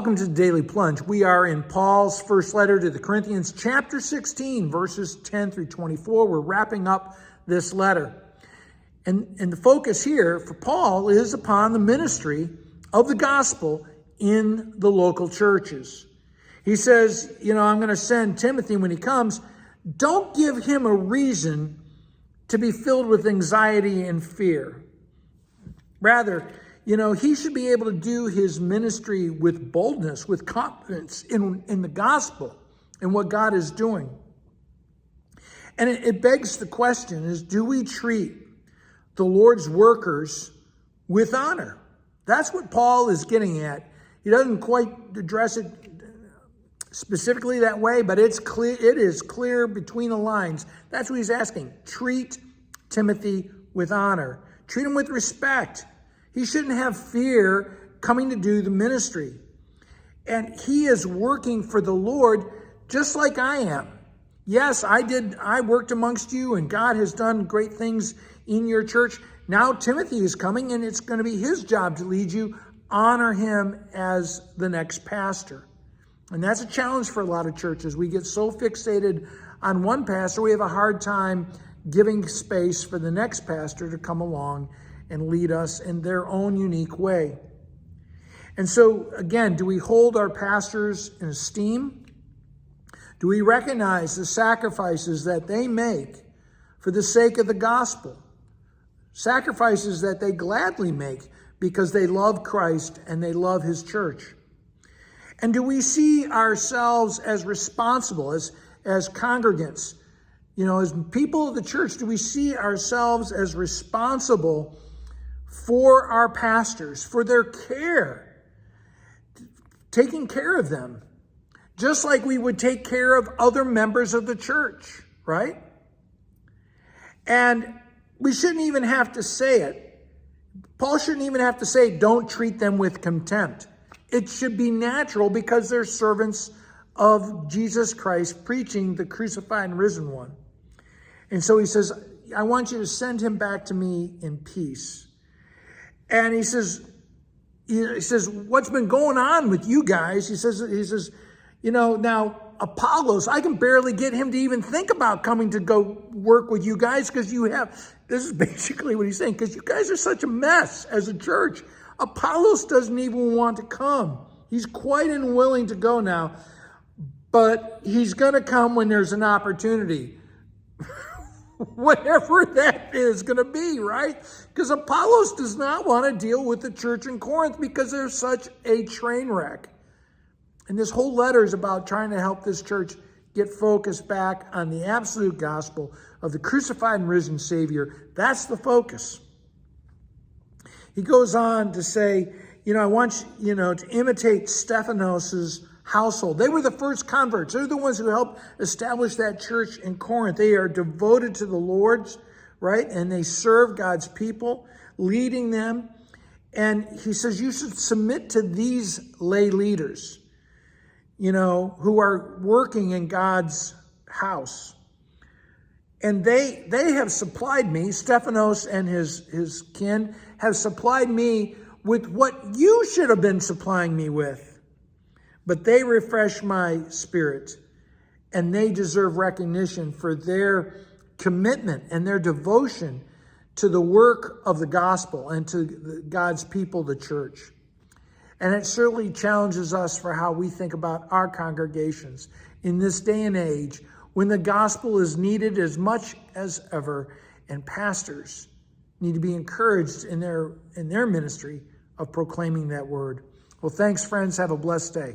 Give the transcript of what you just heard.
Welcome to the Daily Plunge. We are in Paul's first letter to the Corinthians, chapter 16, verses 10 through 24. We're wrapping up this letter. And the focus here for Paul is upon the ministry of the gospel in the local churches. He says, I'm going to send Timothy when he comes. Don't give him a reason to be filled with anxiety and fear. Rather, he should be able to do his ministry with boldness, with confidence in the gospel and what God is doing. And it begs the question is, do we treat the Lord's workers with honor? That's what Paul is getting at. He doesn't quite address it specifically that way, but it is clear between the lines. That's what he's asking. Treat Timothy with honor. Treat him with respect. He shouldn't have fear coming to do the ministry. And he is working for the Lord just like I am. Yes, I worked amongst you and God has done great things in your church. Now Timothy is coming and it's going to be his job to lead you. Honor him as the next pastor. And that's a challenge for a lot of churches. We get so fixated on one pastor, we have a hard time giving space for the next pastor to come along and lead us in their own unique way. And so, again, do we hold our pastors in esteem? Do we recognize the sacrifices that they make for the sake of the gospel? Sacrifices that they gladly make because they love Christ and they love his church. And do we see ourselves as responsible, as congregants, as people of the church, do we see ourselves as responsible for our pastors, for their care, taking care of them, just like we would take care of other members of the church, right? And we shouldn't even have to say it. Paul shouldn't even have to say, don't treat them with contempt. It should be natural because they're servants of Jesus Christ, preaching the crucified and risen one. And so he says, I want you to send him back to me in peace. And he says, what's been going on with you guys? He says, now Apollos, I can barely get him to even think about coming to go work with you guys because this is basically what he's saying, because you guys are such a mess as a church. Apollos doesn't even want to come. He's quite unwilling to go now, but he's going to come when there's an opportunity. Whatever that is going to be, right? Because Apollos does not want to deal with the church in Corinth because they're such a train wreck. And this whole letter is about trying to help this church get focused back on the absolute gospel of the crucified and risen Savior. That's the focus. He goes on to say, I want you, to imitate Stephanos' household. They were the first converts. They're the ones who helped establish that church in Corinth. They are devoted to the Lord's, right? And they serve God's people, leading them. And he says, you should submit to these lay leaders, who are working in God's house. And they have supplied me, Stephanos and his kin have supplied me with what you should have been supplying me with. But they refresh my spirit, and they deserve recognition for their commitment and their devotion to the work of the gospel and to God's people, the church. And it certainly challenges us for how we think about our congregations in this day and age when the gospel is needed as much as ever, and pastors need to be encouraged in their ministry of proclaiming that word. Well, thanks, friends. Have a blessed day.